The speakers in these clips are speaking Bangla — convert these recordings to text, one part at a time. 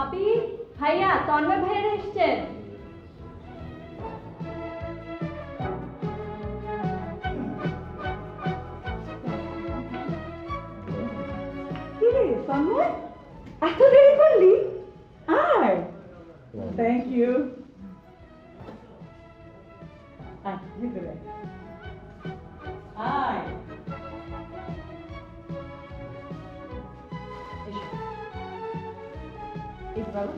ভাবি, ভাইয়া, তন্ময় ভাইয়েরা এসছেন। কি রে তন্ময়, এত দেরি করলি? আয়। Thank you. আয় ভিতরে আয়। এই বাবা,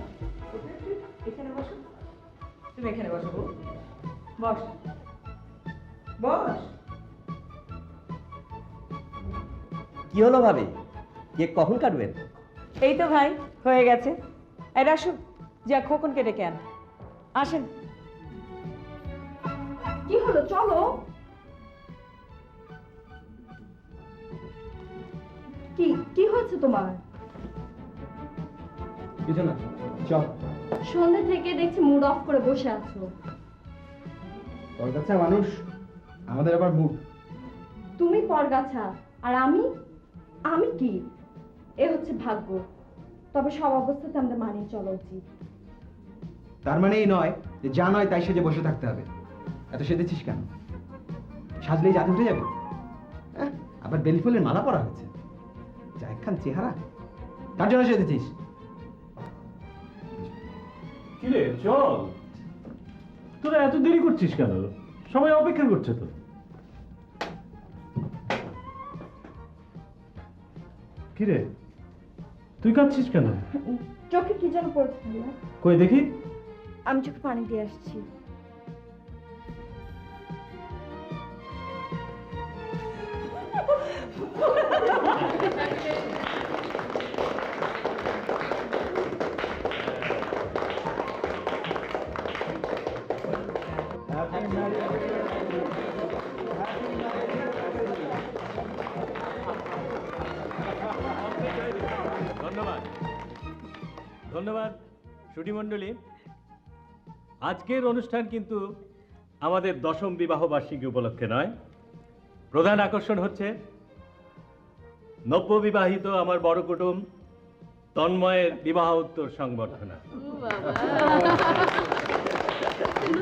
এখানে বসো। তুমি এখানে বসো। বস বস। কি হলো ভাবি, কেক কখন কাটবেন? এই তো ভাই হয়ে গেছে। এটা আসুন, যা খোকন কেটে কেন আসেন। কি হলো, চলো। কি কি হয়েছে তোমার? কিছু না, চল। সন্ধ্যা থেকে দেখছি মুড অফ করে বসে আছো। তোর কাছে মানুষ, আমাদের আবার মুড। তুমি পরগাছা আর আমি আমি কি? এ হচ্ছে ভাগ্য। তবে সব অবস্থাতে আমাদের মানিয়ে চলা উচিত। তার মানে এই নয় যে যা নয় তাই সেজে বসে থাকতে হবে। এত সেজেছিস কেন? সাজলেই জাদু উঠে যাবে? আবার বেলি ফুলের মালা পরা হয়েছে, যা একখান চেহারা। তার জন্য সেজেছিস? কিরে চল, তোরা এত দেরি করছিস কেন? সবাই অপেক্ষা করছে তো। কিরে তুই কাঁদছিস কেন? চোখে কি যেন পড়েছে। কই দেখি। আমি চোখে পানি দিয়ে আসছি। ধন্যবাদ ধন্যবাদ সুধী মণ্ডলী। আজকের অনুষ্ঠান কিন্তু আমাদের 10ম বিবাহ বার্ষিকী উপলক্ষে নয়। প্রধান আকর্ষণ হচ্ছে নব্যবিবাহিত আমার বড় কুটুম তন্ময়ের বিবাহ উত্তর সংবর্ধনা।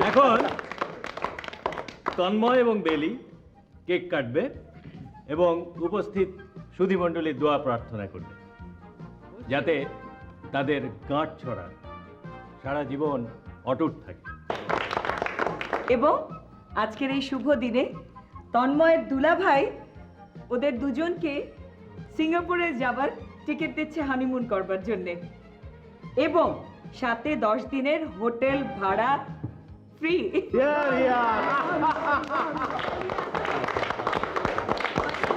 এখন তন্ময় এবং বেলি কেক কাটবে এবং উপস্থিত সুধী মণ্ডলীর দোয়া প্রার্থনা করবে যাতে তাদের গাঁট ছড়া সারা জীবন অটুট থাকে। এবং আজকের এই শুভ দিনে তন্ময়ের দুলাভাই ওদের দুজনকে সিঙ্গাপুরে যাবার টিকিট দিচ্ছে হানিমুন করবার জন্য, এবং সাথে 10 দিনের হোটেল ভাড়া ফ্রি।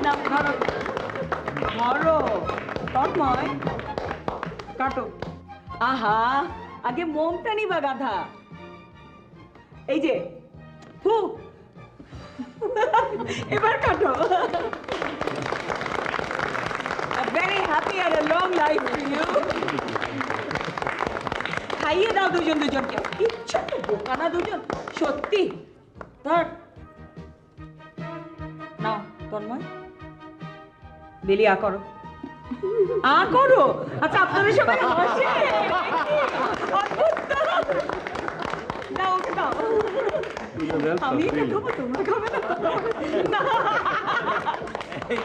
না ধরো ধরো তন্ময়, কাটো। আহা, আগে মোমটা নিবা গাধা। এই যে ফু, এবার কাটো। A very happy and a long life to you. খাইয়ে দাও দুজন দুজনকে। কিচ্ছু তো বোকা না দুজন, সত্যি। ধর নাও তন্ময়, বেলি আ করো, আ করো। আচ্ছা আপনাদের সবাই হাসে। অদ্ভুত তো। দাও ওকে দাও। আমি এটা খাবো, তোমরা খাবে না? না।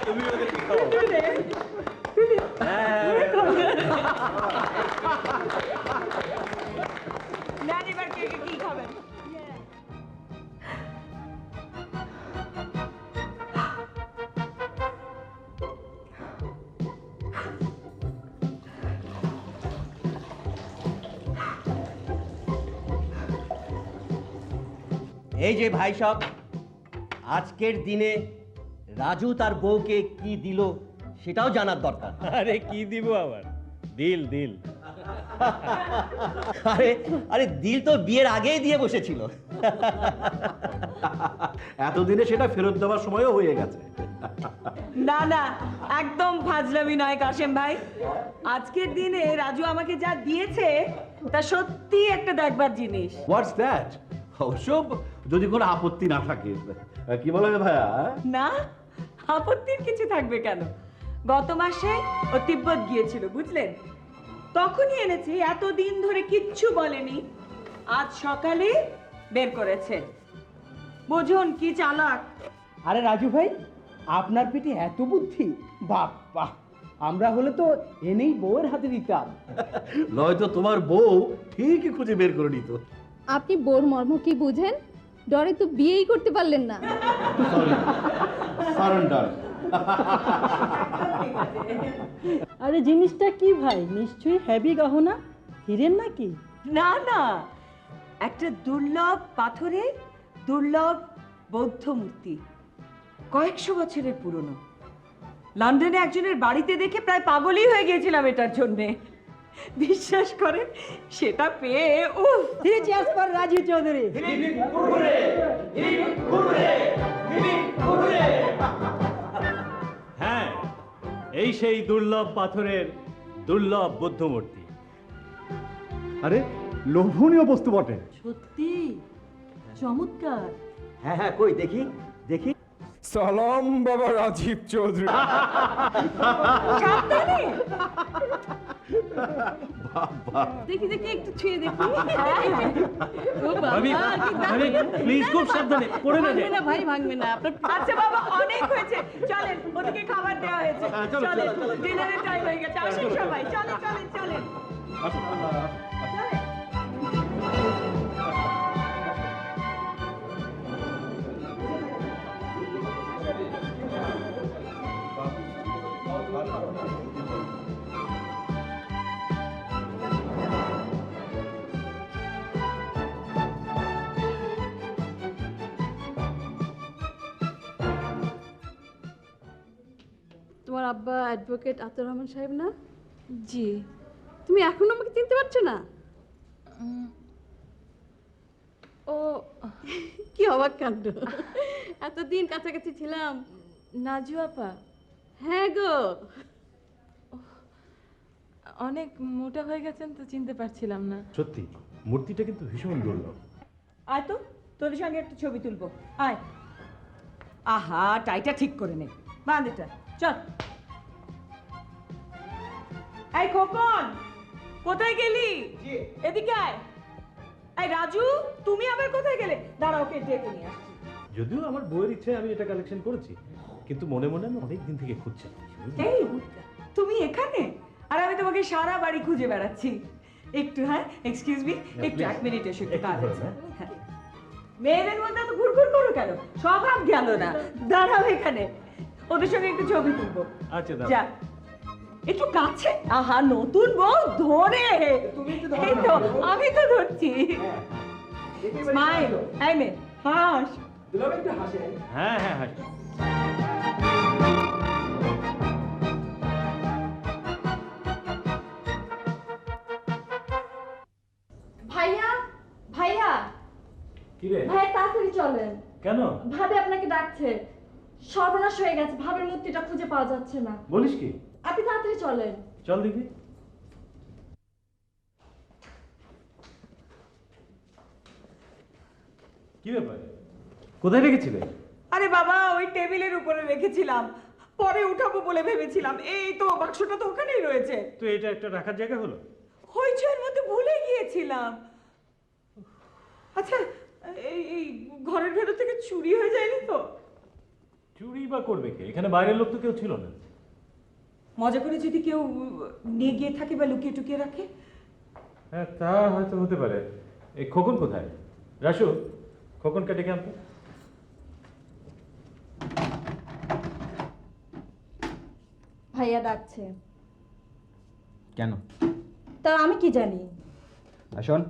তুমি ওদের কি খাও? নেন এবার কে কে কি খাবেন? এই যে ভাই সব, আজকের দিনে রাজু তার বউকে কি দিল সেটাও জানার দরকার। আরে কি দিব আবার? দিল দিল। আরে আরে দিল তো বিয়ের আগেই দিয়ে বসেছিল। এতদিনে সেটা ফেরত দেওয়ার সময়ও হয়ে গেছে। না না, একদম ফাজলামি নয় কাশেম ভাই। আজকের দিনে রাজু আমাকে যা দিয়েছে তা সত্যি একটা দেখবার জিনিস। What's that? অবশ্য যদি কোনো আপত্তি না থাকে। কি বলে ভাইয়া? না, আপত্তির কিছু থাকবে কেন? গত মাসে ও তিব্বত গিয়েছিল, বুঝলেন? তখনই এনেছি, এতদিন ধরে কিচ্ছু বলেনি, আজ সকালে বের করেছে। বুঝুন কি চালাক। আরে রাজু ভাই, আপনার পেটে এত বুদ্ধি! বাহ বাহ, আমরা হলে তো এনেই বউয়ের হাতে দিতাম। নয়তো তোমার বউ ঠিকই খুঁজে বের করে নিত। আপনি বোর মর্ম কি বুঝেন? ডরে তো বিয়েই করতে পারলেন না। সারেন্ডার। আরে জিনিসটা কি ভাই? নিশ্চয়ই হেভি গহনা, হিরেন নাকি? না না, একটা দুর্লভ পাথরে দুর্লভ বৌদ্ধ মূর্তি, কয়েকশো বছরের পুরনো। লন্ডনে একজনের বাড়িতে দেখে প্রায় পাগলই হয়ে গিয়েছিলাম এটার জন্যে। বিশ্বাস করেন, সেটা পেয়ে উফ। রাজু চৌধুরী। হ্যাঁ, এই সেই দুর্লভ পাথরের দুর্লভ বুদ্ধ মূর্তি। আরে লোভনীয় বস্তু বটে। সত্যি চমৎকার। হ্যাঁ হ্যাঁ, কই দেখি দেখি। সালাম বাবা রাজীব চৌধুরী। সাবধানে। দেখি দেখি একটু ছুঁয়ে দেখি। ও বাবা, ভাবি, কি দারুণ। ভাবি, প্লিজ খুব সাবধানে, পড়ে না ভাঙবে যায়। না ভাই, ভাঙবে না। আপনার আচ্ছা বাবা, অনেক হয়েছে, চলেন, ওদিকে খাবার দেওয়া হয়েছে, চলেন, ডিনারের টাইম হয়ে গেছে, আসেন সবাই, চলেন চলেন চলেন। তোমার আব্বা অ্যাডভোকেট আতর রহমান সাহেব না? জি। তুমি এখনো আমাকে চিনতে পারছো না? ও কি অবাক কাণ্ড! এতদিন কাছাকাছি ছিলাম। নাজু আপা? হ্যাঁ গো। অনেক মোটা হয়ে গেছেন তো চিনতে পারছিলাম না। সত্যি মূর্তিটা কিন্তু ভীষণ দুর্লভ। আয় তো, তোদের সঙ্গে একটা ছবি তুলবো, আয়। আহা, টাইটা ঠিক করে নে, বাঁধ এটা, চল। এই খোকন, কোথায় গেলি? এদিকে আয়। এই রাজু, তুমি আবার কোথায় গেলে? দাঁড়া, ওকে ডেকে নিয়ে আসছি। যদিও আমার বইয়ের ইচ্ছে আমি এটা কালেকশন করেছি, কিন্তু মনে মনে আমি অনেক দিন থেকে খুঁজছিলাম। এই, তুমি এখানে? আর আমি তোমাকে সারা বাড়ি খুঁজে বেড়াচ্ছি। একটু, হ্যাঁ, এক্সকিউজ মি, একটু 1 মিনিট এসে একটু কাজ আছে। হ্যাঁ। মেয়েদের মধ্যে তো ঘুরঘুর করো কেন? স্বভাব গেল না, দাঁড়াও এখানে, ওদের সঙ্গে একটু ছবি তুলবো। আচ্ছা, দাও। যা একটু কাছে। আহা, নতুন বউ ধরে। এই তো, আমি তো ধরছি। স্মাইল, এই মে, হাস। হ্যাঁ হ্যাঁ হ্যাঁ। ভাইয়া, ভাইয়া, কি রে? ভাইয়া তাড়াতাড়ি চলেন। কেন? ভাবি আপনাকে ডাকছে। সর্বনাশ হয়ে গেছে, ভাবের মূর্তিটা খুঁজে পাওয়া যাচ্ছে না। বলিস কি? আপনি তাড়াতাড়ি চলেন। চল দেখি। কি ব্যাপার? কোথায় রেখেছিলে? আরে বাবা, ওই টেবিলের উপরে রেখেছিলাম, পরে উঠাবো বলে ভেবেছিলাম। এই তো বাক্সটা তো ওখানেই রয়েছে। তো এটা একটা রাখার জায়গা হলো? হইচইয়ের মধ্যে ভুলে গিয়েছিলাম। আচ্ছা, এই ঘরের ভেতর থেকে চুরি হয়ে যায়নি তো? চুরি বা করবে কে? এখানে বাইরের লোক তো কেউ ছিল না। মজা করে যদি কেউ নিয়ে গিয়ে থাকে বা লুকিয়ে টুকিয়ে রাখে? হ্যাঁ, তা হয়তো হতে পারে। এই খোকন কোথায়? রাসু, খোকনকে ডেকে আনতো। ভাইয়া ডাকছে। কেন? তা আমি কি জানি? শোন,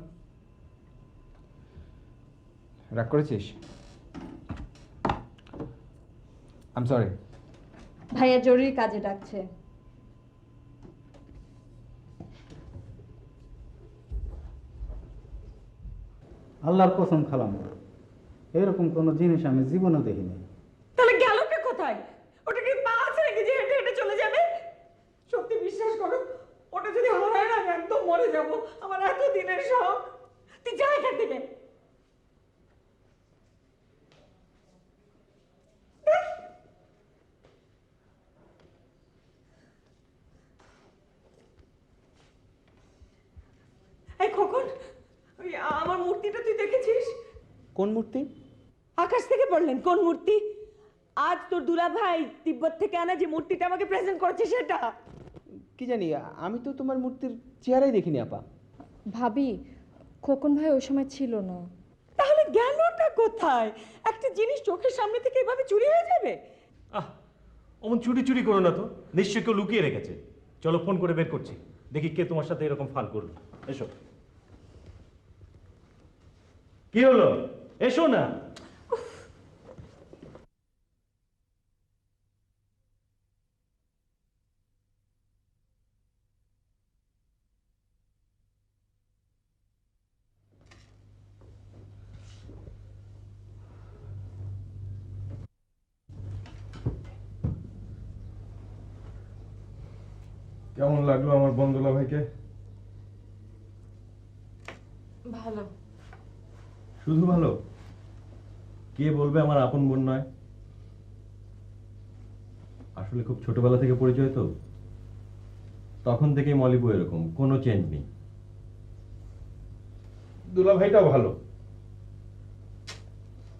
রাগ করেছিস? I am sorry. ভাইয়া জরুরি কাজে ডাকছে। আল্লাহর কসম খালাম, এরকম কোনো জিনিস আমি জীবনেও দেখিনি। তাহলে গেলটা কোথায়? ওটা কি পা আছে নাকি যে হেঁটে হেঁটে চলে যাবে? সত্যি বিশ্বাস করো, ওটা যদি হারায় না, আমি একদম মরে যাব। আমার এত দিনের শখ। তুই যা এখান থেকে। খোকন, ওই আমার মূর্তিটা তুই দেখেছিস? কোন মূর্তি? আকাশ থেকে পড়লেন কোন মূর্তি? আজ তোর দুলা ভাই তিব্বত থেকে আনা যে মূর্তিটা আমাকে প্রেজেন্ট করেছে সেটা। কি জানি, আমি তো তোমার মূর্তির চেহারাই দেখিনি আপা। ভাবি, খোকন ভাই ওই সময় ছিল না। তাহলে গেলটা কোথায়? একটা জিনিস চোখের সামনে থেকে এভাবে চুরি হয়ে যাবে? আহ অমন চুরি চুরি করো না তো, নিশ্চয়ই কেউ লুকিয়ে রেখেছে। চলো ফোন করে বের করছি, দেখি কে তোমার সাথে এরকম ফান করলো। এসো। কি হলো? এসো না। কেমন লাগলো আমার বন্ধুলা ভাইকে? ভালো। শুধু ভালো? কে বলবে আমার আপন বোন নয়? আসলে খুব ছোটবেলা থেকে পরিচয় তো, তখন থেকেই মলিবু এরকম, কোনো চেঞ্জ নেই। দুলা ভাইটাও ভালো।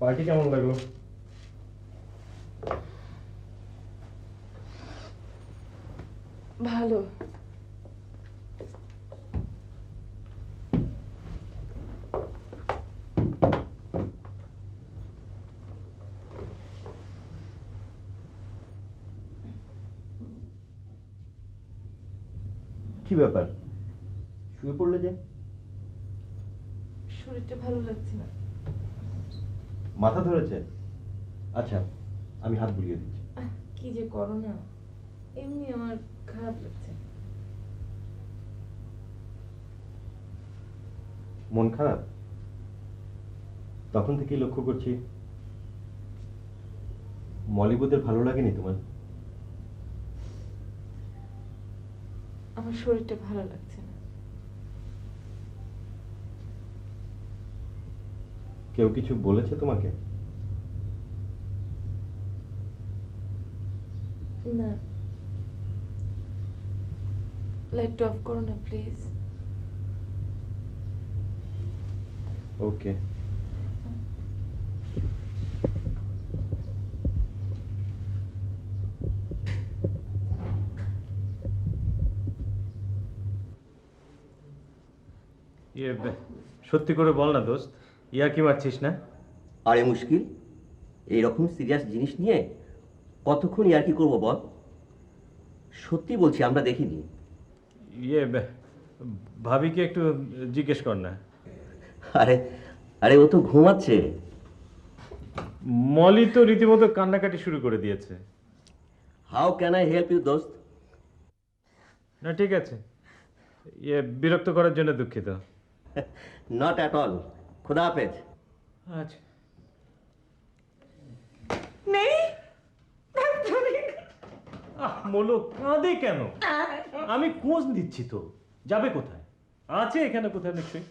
পার্টি কেমন লাগলো? ভালো। কি ব্যাপার, শুয়ে পড়লে যে? শরীরটা ভালো লাগছে না। মাথা ধরেছে? আচ্ছা, আমি হাত বুলিয়ে দিচ্ছি। কি যে করো না, এমনি আমার খারাপ লাগছে। মন খারাপ? তখন থেকেই লক্ষ্য করছি মলিবুদের ভালো লাগেনি তোমার? আমার শরীরটা ভালো লাগছে না। কেউ কিছু বলেছে তোমাকে? না, লাইটটা অফ করো না প্লিজ। ওকে। সত্যি করে বল না দোস্ত, ইয়া কি মারছিস না? আরে মুশকিল, এইরকম সিরিয়াস জিনিস নিয়ে কতক্ষণ আর কি করবো বল? সত্যি বলছি, আমরা দেখিনি। ভাবিকে একটু জিজ্ঞেস কর না। আরে আরে ও তো ঘুমাচ্ছে। মলি তো রীতিমতো কান্নাকাটি শুরু করে দিয়েছে। How can I help you দোস্ত? না ঠিক আছে, বিরক্ত করার জন্য দুঃখিত। Not at all. খুদা হাফেজ। আচ্ছা। নেই মোলো কাঁদে কেন? আমি খোঁজ দিচ্ছি তো, যাবে কোথায়? আছে এখানে কোথায় নিশ্চয়ই।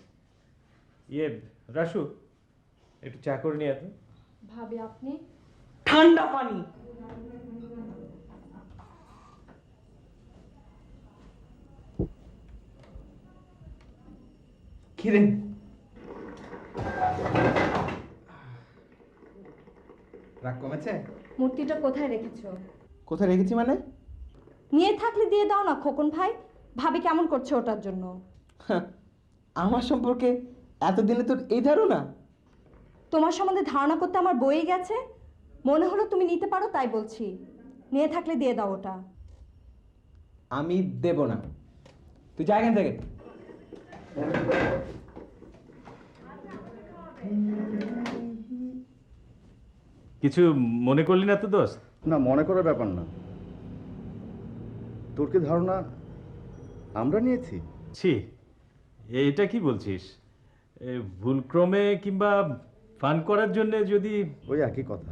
রাসু, একটু চা করে নিয়ে এত। ভাবি আপনি? ঠান্ডা পানি। কিরে, রাগ কমেছে? মূর্তিটা কোথায় রেখেছো? কোথায় রেখেছি মানে? নিয়ে থাকলে দিয়ে দাও না খোকন ভাই। ভাবি কেমন করছে ওটার জন্য? আমার সম্পর্কে এতদিনে তোর এই ধারণা? তোমার সম্বন্ধে ধারণা করতে আমার বয়ে গেছে। মনে হলো তুমি নিতে পারো তাই বলছি। নিয়ে থাকলে দিয়ে দাও ওটা। আমি দেব না, তুই যা এখান থেকে। কিছু মনে করলি না তো দোস্ত? না, মনে করার ব্যাপার না। তোর কি ধারণা আমরা নিয়েছি? ছি, এটা কি বলছিস? ভুলক্রমে কিংবা ফান করার জন্য যদি... ওই একই কথা।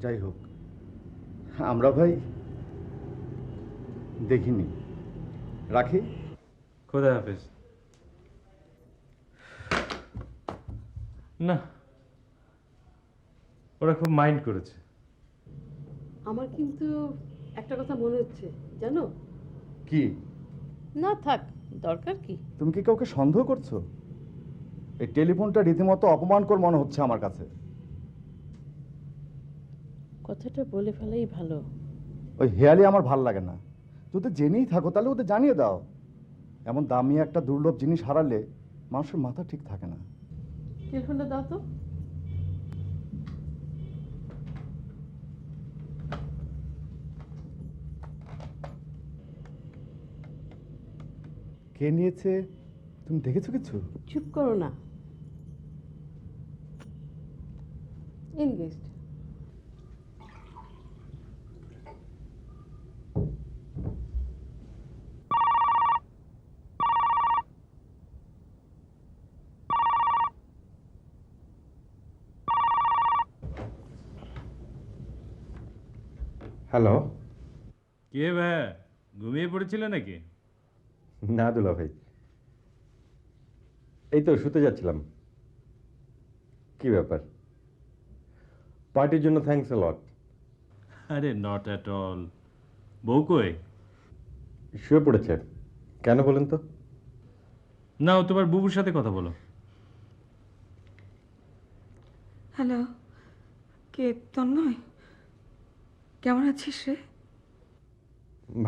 যাই হোক, আমরা ভাই দেখিনি। রাখি। খোদা হাফেজ। না, ওরা খুব মাইন্ড করেছে। আমার কিন্তু একটা কথা মনে হচ্ছে, জানো? কি? না থাক, দরকার কি? তুমি কি কাউকে সন্দেহ করছো? এই টেলিফোনটা রীতিমতো অপমানকর মনে হচ্ছে আমার কাছে। কথাটা বলে ফেলাই ভালো। ওই হেয়ালি আমার ভাল লাগে না। যদি জেনেই থাকো তাহলে ওদের জানিয়ে দাও। এমন দামি একটা দুর্লভ জিনিস হারালে মানুষের মাথা ঠিক থাকে না। টেলিফোনটা দাও তো। কে নিয়েছে তুমি দেখেছো কিছু? চুপ করো না। এনগেজড। হ্যালো। কে ভাই, ঘুমিয়ে পড়েছিল নাকি? না দুলা ভাই, এই তো শুতে যাচ্ছিলাম। কি ব্যাপার? পার্টির জন্য থ্যাঙ্কস এ লট। আরে নট অ্যাট অল। বউ কই? শুয়ে পড়েছে। কেন বলেন তো? না, ও তোমার বুবুর সাথে কথা বলো। হ্যালো, কে? তন্ময়, কেমন আছিস রে?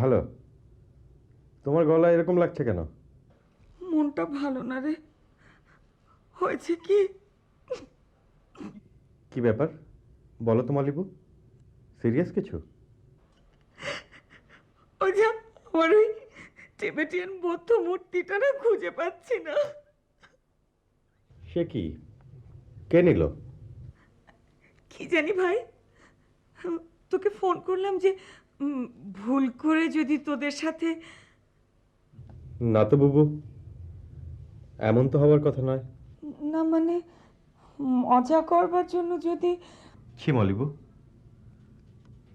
ভালো। তোমার গলা এরকম লাগছে কেন? মনটা ভালো না রে। হয়েছে কি? কি ব্যাপার বলো তো মালিবু, সিরিয়াস কিছু? ওই যে আমার ওই টিবেটিয়ান বৌদ্ধ মূর্তিটা না খুঁজে পাচ্ছি না। সে কি? কে নিল? কি জানি ভাই, তোকে ফোন করলাম যে ভুল করে যদি তোদের সাথে। না তো বুবু, এমন তো হওয়ার কথা নয়। না মানে মজা করবার জন্য যদি। ছি মালিবু,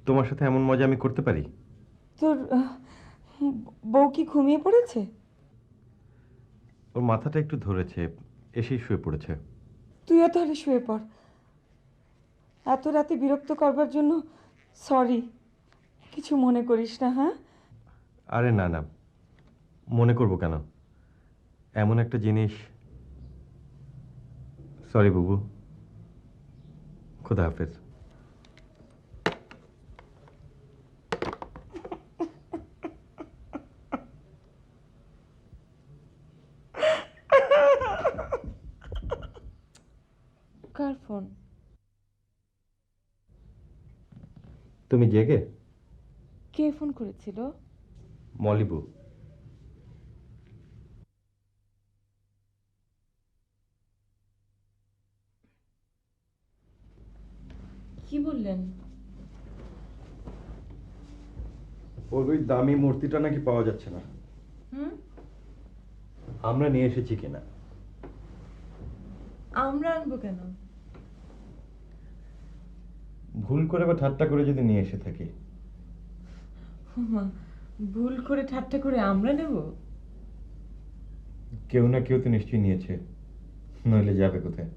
তোমার সাথে এমন মজা আমি করতে পারি? তোর বউ কি ঘুমিয়ে পড়েছে? ওর মাথাটা একটু ধরেছে, এসেই শুয়ে পড়েছে। তুইও তাহলে শুয়ে পড়। এত রাতে বিরক্ত করবার জন্য সরি, কিছু মনে করিস না। হ্যাঁ? আরে না না, মনে করব কেন? এমন একটা জিনিস। সরি বুবু, খুদা হাফেজ। কার ফোন? তুমি জেগে? কে ফোন করেছিল? মলিবু। কি বললেন? ওর ওই দামি মূর্তিটা নাকি পাওয়া যাচ্ছে না। হুম? আমরা নিয়ে এসেছি কিনা? আমরা আনবো কেন? ভুল করে বা ঠাট্টা করে যদি নিয়ে এসে থাকি। মা, ভুল করে ঠাট্টা করে আমরা নেব? কেউ না কেউ তো নিশ্চয়ই নিয়েছে, নইলে যাবে কোথায়?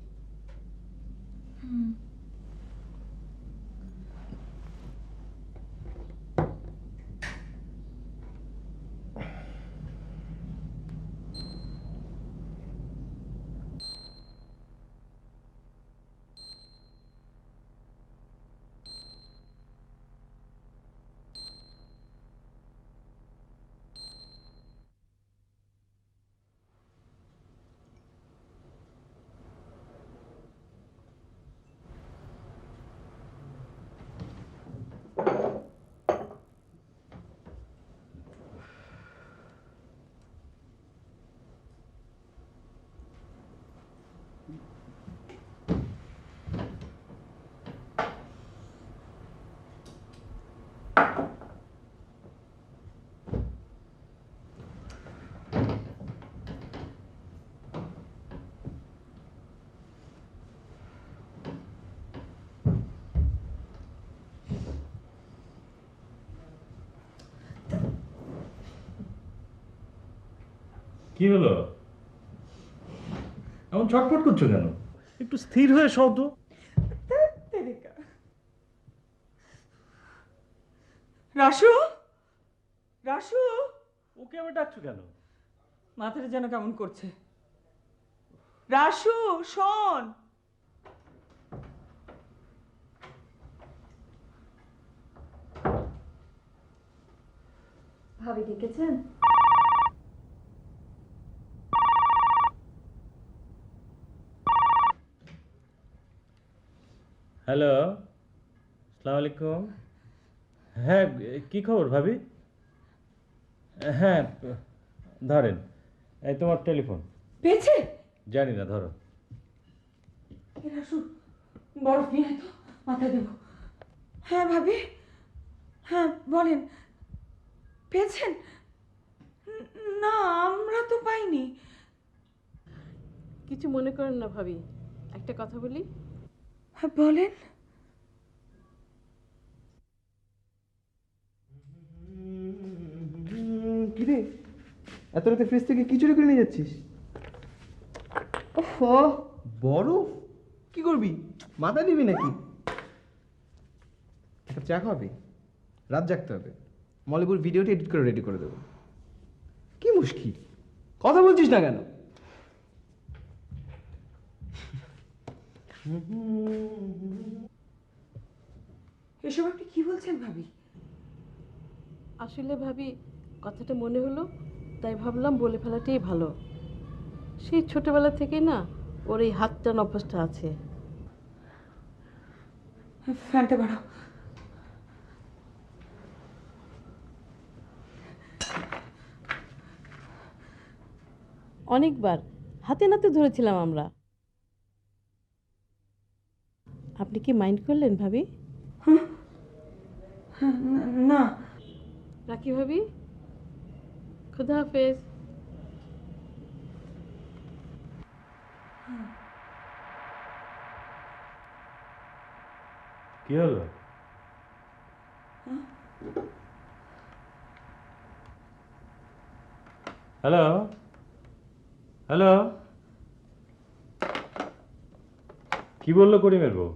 কি হলো? এমন ছটফট করছো কেন? একটু স্থির হয়ে সও তো। রাসু, রাসু, ওকে আবার ডাকছো কেন? মাথাটা যেন কেমন করছে। রাসু, শোন। ভাবি ডেকেছেন? হ্যালো, আসসালামু আলাইকুম। হ্যাঁ, কি খবর ভাবি? হ্যাঁ, ধরেন, এই তোমার টেলিফোন। পেয়েছে? জানি না, ধরো। রাসু, বরফ নিয়ে আয় তো, মাথায় দেবো। হ্যাঁ ভাবি, হ্যাঁ বলেন, পেয়েছেন? না, আমরা তো পাইনি। কিছু মনে করেন না ভাবি, একটা কথা বলি। হ্যাঁ বলেন। কিরে, এত রাতে ফ্রিজ থেকে কি চুরি করে নিয়ে যাচ্ছিস? ওহো, বরফ? কি করবি, মাথা দিবি নাকি? একটা চা খাবি? রাত জাগতে হবে, মলিপুর ভিডিওটি এডিট করে রেডি করে দেবো। কি মুশকিল, কথা বলছিস না কেন? এসব আপনি কি বলছেন ভাবি? আসলে ভাবি, কথাটা মনে হলো, তাই ভাবলাম বলে ফেলাটাই ভালো। সেই ছোটবেলা থেকেই না ওর এই হাত টান অভ্যাসটা আছে। ফ্যানটা বাড়াও। অনেকবার হাতে নাতে ধরেছিলাম আমরা। আপনি কি মাইন্ড করলেন ভাবি? না। রাখি ভাবি, খুদা হাফেজ। কি হলো? হ্যালো, হ্যালো, কি বললো করিমের বউ?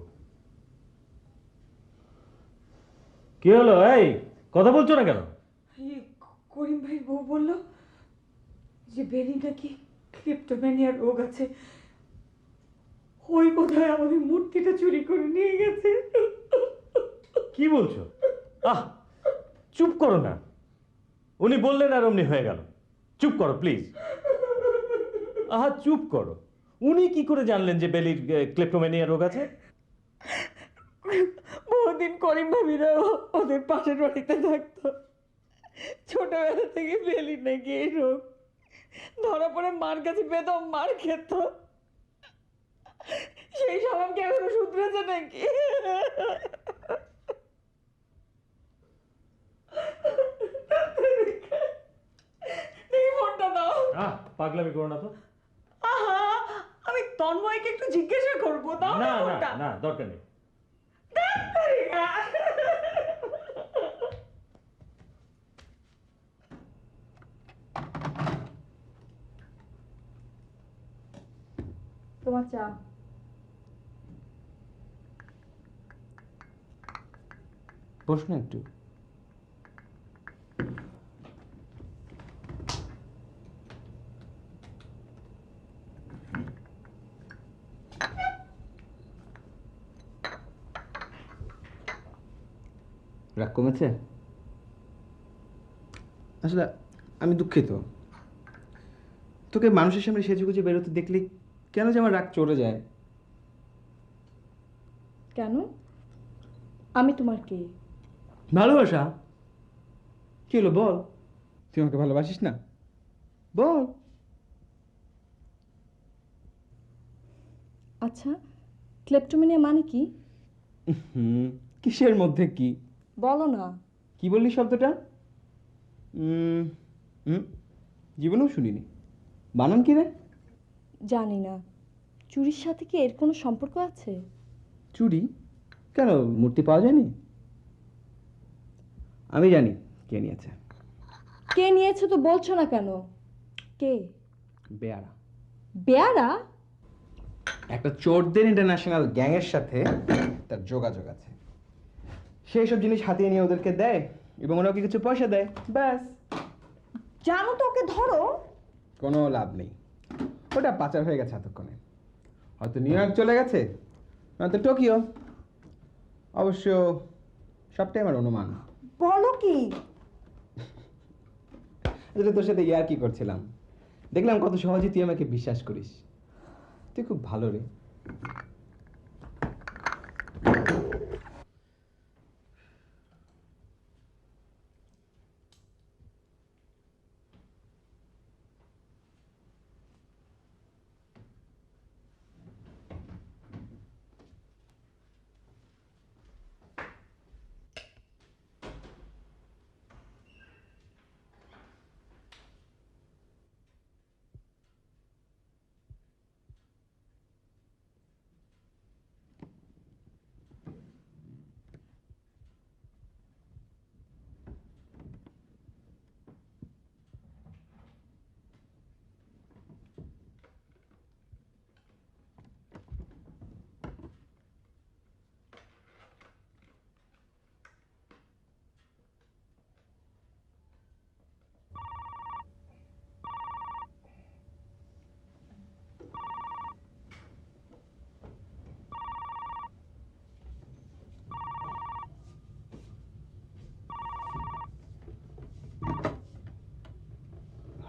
কি হলো? এই কথা বলছো না কেন? করিম ভাই বউ বলল যে বেরি নাকি ক্লিপ্টোম্যানিয়া রোগ আছে, ওই বোধহয় আমাদের মূর্তিটা চুরি করে নিয়ে গেছে। কি বলছো? আহ, চুপ করো না। উনি বললেন আর অমনি হয়ে গেল। চুপ করো প্লিজ। আহা, চুপ করো। উনি কি করে জানলেন যে বেলির ক্লেপ্টোম্যানিয়া রোগ আছে? বহুদিন করিম ভাবিরা ওদের পাশের বাড়িতে থাকতো। ছোটবেলা থেকে বেলি নাকি এই রোগ, ধরা পড়ে মার কাছে বেদম মার খেত। সেই সময় কি এখনো শুধরেছে নাকি? ফোনটা দাও। পাগলামি করো না তো। আহা, আমি তন্ময়কে একটু জিজ্ঞাসা করবো। দাও না না ফোনটা। না, দরকার নেই। তোমার চা। প্রশ্ন একটু। রাগ কমেছে? আসলে আমি দুঃখিত, তোকে মানুষের সামনে সেজেগুজে বেরোতে দেখলে কেন যে আমার রাগ চড়ে যায়। কেন? আমি তোমার কে? ভালোবাসা। কি হলো বল, তুই আমাকে ভালোবাসিস না? বল। আচ্ছা, ক্লেপ্টোম্যানিয়া মানে কি? কিসের মধ্যে কি? বলো না। কি বললি শব্দটা? জীবনেও শুনিনি। বানান কি রে? জানি না। চুরির সাথে কি এর কোনো সম্পর্ক আছে? চুরি? কেন, মূর্তি পাওয়া যায়নি? আমি জানি কে নিয়েছে। কে নিয়েছে তো বলছো না কেন? কে? বেয়ারা। বেয়ারা? একটা চোরদের ইন্টারন্যাশনাল গ্যাংয়ের সাথে তার যোগাযোগ আছে। সেই সব জিনিস হাতিয়ে নিয়ে ওদেরকে দেয় এবং ওরা ওকে কিছু পয়সা দেয়, ব্যাস। জানো তো, ওকে ধরো। কোনো লাভ নেই, ওটা পাচার হয়ে গেছে এতক্ষণে। হয়তো নিউ ইয়র্ক চলে গেছে, নয়তো টোকিও। অবশ্য সবটাই আমার অনুমান। বলো কি? আসলে তোর সাথে ইয়ার কি করছিলাম, দেখলাম কত সহজে তুই আমাকে বিশ্বাস করিস। তুই খুব ভালো রে।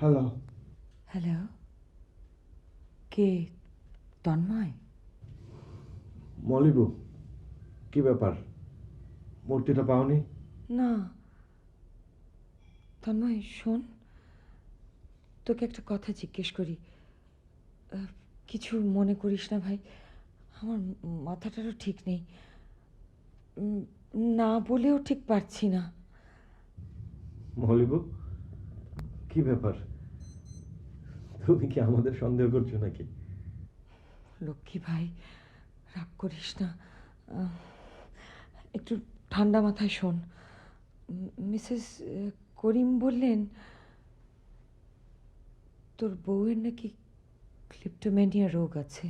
হ্যালো, হ্যালো, কে? তন্ময়? মলিবু, কি ব্যাপার? মূর্তিটা পাওনি? না তন্ময়, শোন, তোকে একটা কথা জিজ্ঞেস করি। কিছু মনে করিস না ভাই, আমার মাথাটারও ঠিক নেই, না বলেও ঠিক পারছি না। মলিবু, কি ব্যাপার? তুমি কি আমাদের সন্দেহ করছো নাকি? লক্ষ্মী ভাই, রাগ করিস না, একটু ঠান্ডা মাথায় শোন। মিসেস করিম বললেন তোর বউয়ের নাকি ক্লিপ্টোম্যানিয়া রোগ আছে।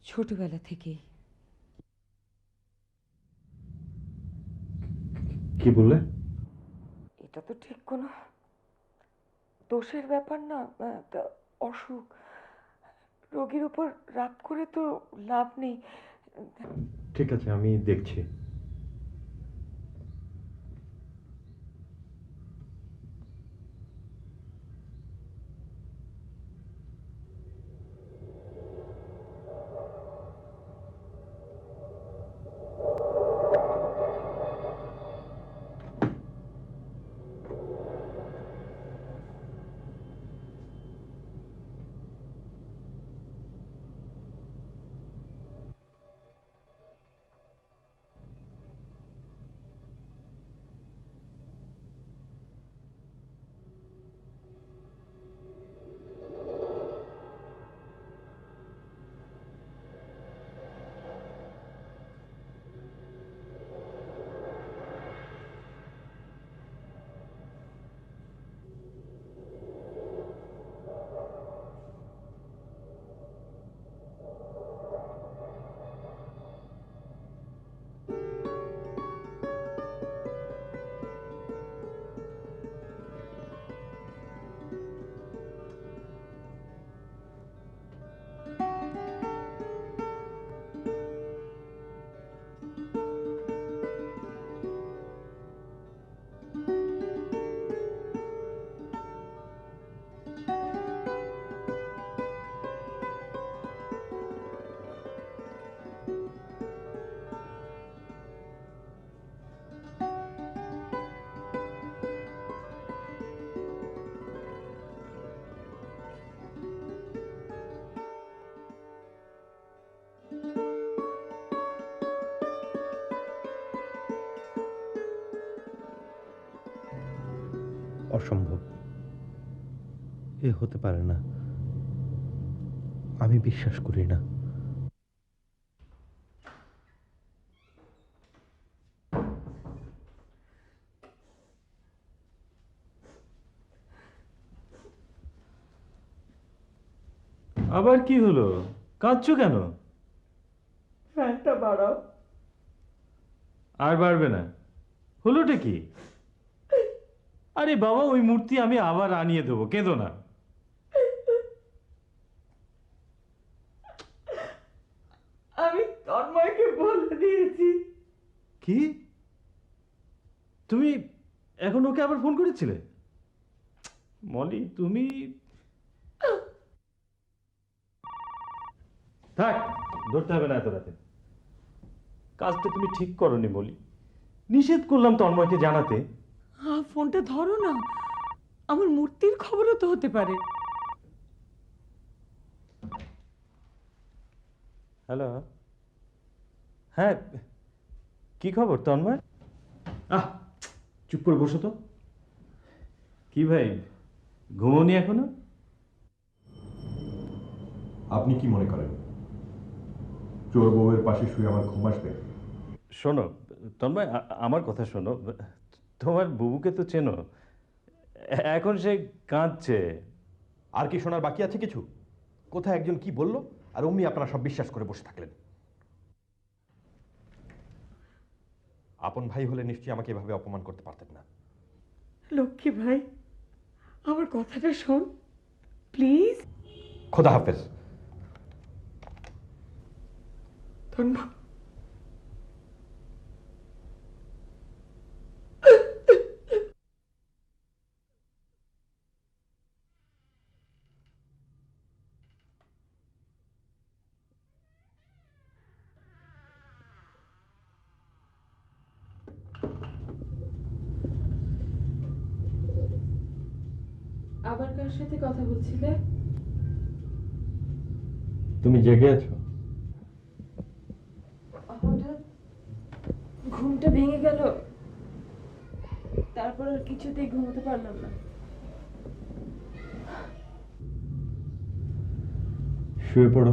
ছোটবেলা থেকেই। কি বললে? এটা তো ঠিক কোনো দোষের ব্যাপার না, একটা অসুখ। রোগীর উপর রাগ করে তো লাভ নেই। ঠিক আছে, আমি দেখছি। অসম্ভব, এ হতে পারে না, আমি বিশ্বাস করি না। আবার কি হলো? কাঁদছো কেন? ফ্যানটা বাড়াও। আর বাড়বে না? হলোটা কি? আরে বাবা, ওই মূর্তি আমি আবার আনিয়ে দেবো, কেঁদো না। আমি তন্ময়কে বলে দিয়েছি। কি? তুমি এখন ওকে আবার ফোন করেছিলে? মলি, তুমি থাক, ধরতে হবে না এত রাতে। কাজটা তুমি ঠিক করনি মলি। নিষেধ করলাম তন্ময়কে জানাতে। ফোনটা ধরো না, আমার মূর্তির খবরও তো হতে পারে। হ্যালো, হ্যাঁ, কি খবর তন্ময়? চুপ করে বসো তো। কি ভাই, ঘুমোনি এখনো? আপনি কি মনে করেন চোর বউয়ের পাশে শুয়ে আমার ঘুম আসবে? শোনো তন্ময়, আমার কথা শোনো। তোমার বুবুকে তো চেনো, এখন সে কাঁদছে। আর কি শোনার বাকি আছে কিছু? কোথায় একজন কি বলল আর অমনি আপনারা সব বিশ্বাস করে বসে থাকলেন। আপন ভাই হলে নিশ্চয়ই আমাকে এভাবে অপমান করতে পারতেন না। লক্ষ্মী ভাই, আমার কথাটা শোন প্লিজ। খোদা হাফেজ। তন্ময়, আবার কার সাথে কথা বলছিলে? তুমি জেগে আছো? হঠাৎ ঘুমটা ভেঙে গেল, তারপর আর কিছুতেই ঘুমোতে পারলাম না। শুয়ে পড়ো।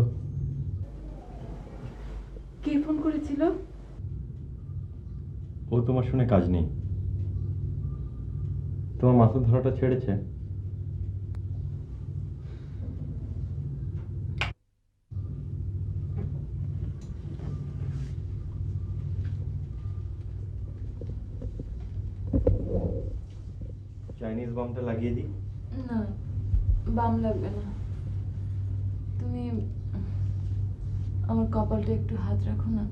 কে ফোন করেছিল? ও তোমার শুনে কাজ নেই। তোমার মাথা ধরাটা ছেড়েছে। চাইনিজ বমটা লাগিয়ে দিই? না, বাম লাগবে না। তুমি আমার কপালটা একটু হাত রাখো না।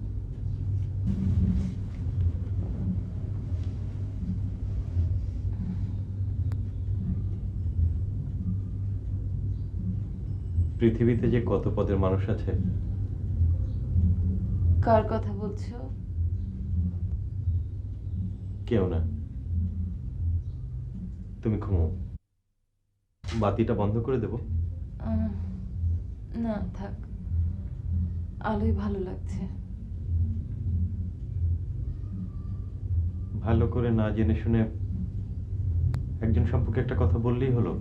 পৃথিবীতে যে কত পদের মানুষ আছে। কার কথা বলছো? কেউ না, তুমি ঘুমো। বাতিটা বন্ধ করে দেবো? না থাক, আলোই ভালো লাগছে। ভালো করে না জেনে শুনে একজন সম্পর্কে একটা কথা বললেই হলো।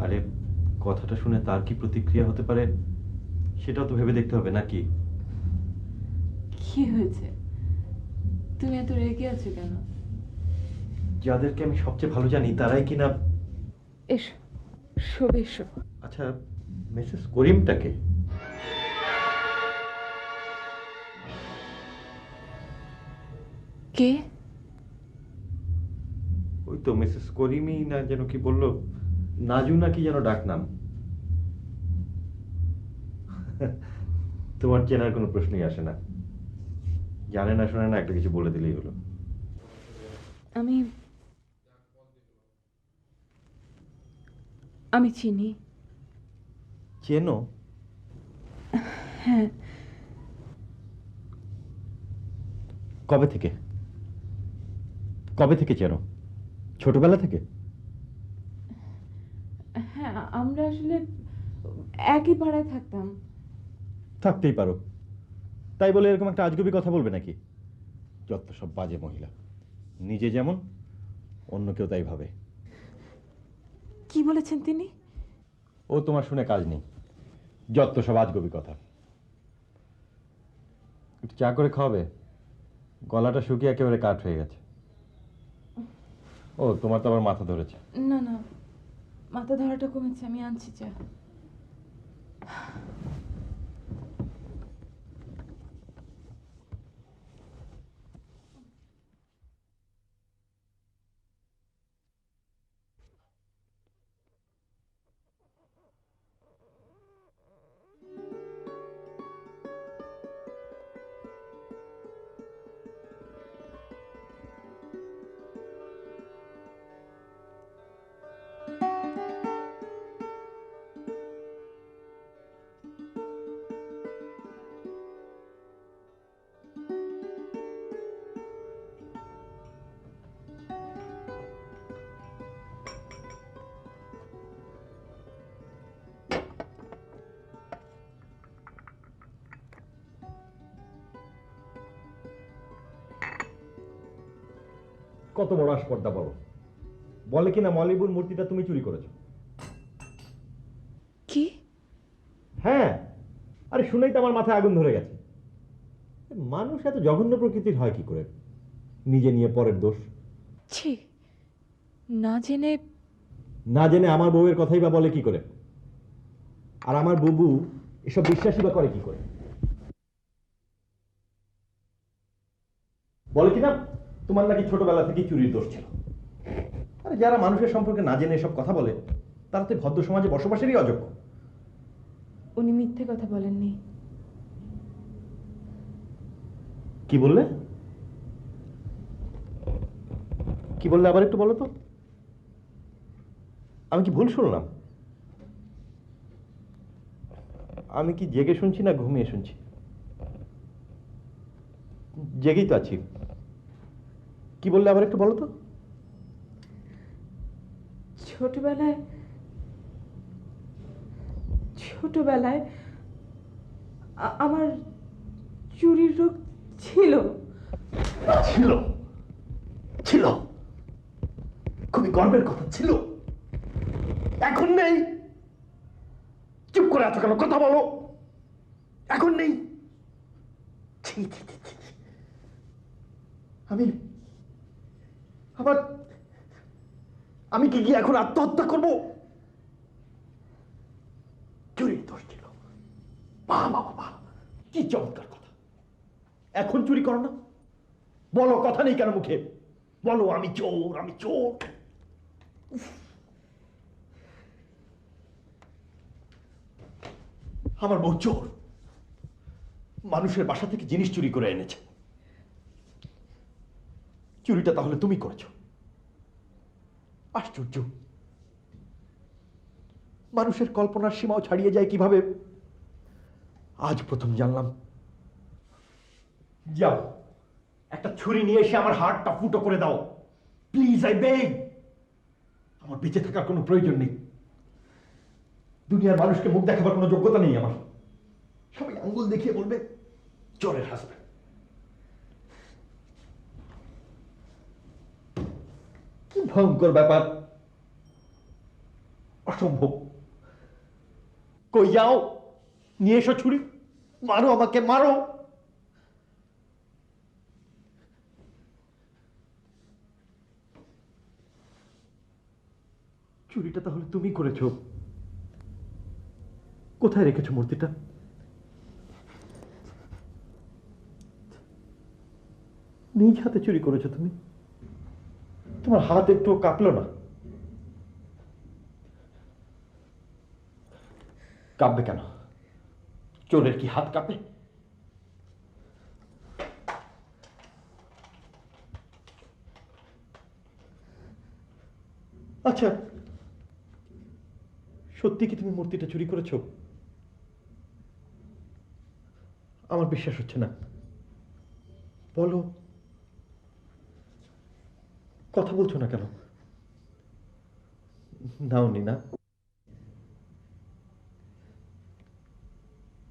আরে কথাটা শুনে তার কি প্রতিক্রিয়া হতে পারে সেটাও তো ভেবে দেখতে হবে নাকি? কি হয়েছে? তুমি এত রেগে আছো কেন? যাদেরকে আমি সবচেয়ে ভালো জানি তারাই কিনা। এসো, শোবে এসো। আচ্ছা, মিসেস করিমটাকে? কে? ওই তো মিসেস করিমই না যেন কি বললো, নাজু নাকি যেন ডাক নাম। তোমার চেনার কোনো প্রশ্নই আসে না। জানে না শোনে না, একটা কিছু বলে দিলেই হলো। আমি চিনি। চেনো? হ্যাঁ। কবে থেকে? কবে থেকে চেনো? ছোটবেলা থেকে? হ্যাঁ, আমরা আসলে একই পাড়ায় থাকতাম। থাকতেই পারো, তাই বলে এরকম একটা আজগুবি কথা বলবে নাকি? যত সব বাজে মহিলা, নিজে যেমন অন্য কেউ তাই ভাবে। কি বলেছেন তিনি? ও তোমার শুনে কাজ নেই, যত সব আজগুবি কথা। একটু চা করে খাওয়াবে? গলাটা শুকিয়ে একেবারে কাঠ হয়ে গেছে। ও তোমার তো আবার মাথা ধরেছে। না না, মাথা ধরাটা কমেছে, আমি আনছি চা। কত বড় আসপর্দা বলো, বলে কিনা মলিবুর মূর্তিটা তুমি চুরি করেছো। কি? হ্যাঁ, আরে শুনেই তো আমার মাথায় আগুন ধরে গেছে। মানুষ এত জঘন্য প্রকৃতির হয় কি করে, নিজে নিয়ে পরের দোষ। ছি, না জেনে। না জেনে আমার বউয়ের কথাই বা বলে কি করে, আর আমার বুবু এসব বিশ্বাসই বা করে কি করে। বলে কিনা তোমার নাকি ছোটবেলা থেকেই চুরির দোষ ছিল। আরে যারা মানুষের সম্পর্কে না জেনে এসব কথা বলে তারা তো ভদ্র সমাজে বসবাসেরই অযোগ্য। উনি মিথ্যে কথা বলেননি। কি বললে? কি বললে আবার একটু বলো তো, আমি কি ভুল শুনলাম? আমি কি জেগে শুনছি না ঘুমিয়ে শুনছি? জেগেই তো আছি। কি বললে আবার একটু বলো তো। ছোটবেলায় ছোটবেলায় আমার চুরির রোগ ছিল। ছিল? ছিল? খুবই গর্বের কথা ছিল। এখন নেই? চুপ করে আছো কেন? কথা বলো। এখন নেই? ছি, ছি, ছি, ছি। আমি কি গিয়ে এখন আত্মহত্যা করব? চুরির দোষ ছিল। বাবা বাবা, কি চমৎকার কথা। এখন চুরি করো না? বলো, কথা নেই কেন মুখে? বলো আমি চোর, আমি চোর। আমার বউ চোর, মানুষের বাসা থেকে জিনিস চুরি করে এনেছে। চুরিটা তাহলে তুমি করেছো? আশ্চর্য, মানুষের কল্পনার সীমাও ছাড়িয়ে যায় কিভাবে আজ প্রথম জানলাম। যাও, একটা ছুরি নিয়ে এসে আমার হাড়টা ফুটো করে দাও প্লিজ, আই বেগ। আমার বেঁচে থাকার কোনো প্রয়োজন নেই। দুনিয়ার মানুষকে মুখ দেখাবার কোনো যোগ্যতা নেই আমার। সবাই আঙ্গুল দেখিয়ে বলবে চোরের হাসব্যান্ড। কি ভয়ঙ্কর ব্যাপার, অসম্ভব। কই যাও, নিয়ে এসো ছুরি, মারো আমাকে, মারো। চুরিটা তাহলে তুমি করেছো? কোথায় রেখেছো মূর্তিটা? নিজ হাতে চুরি করেছো তুমি? তোমার হাত একটু কাঁপলো না? কাঁপবে কেন? চোরের কি হাত কাঁপে? আচ্ছা, সত্যি কি তুমি মূর্তিটা চুরি করেছো? আমার বিশ্বাস হচ্ছে না। বলো, কথা বলছো না কেন? নাওনি না?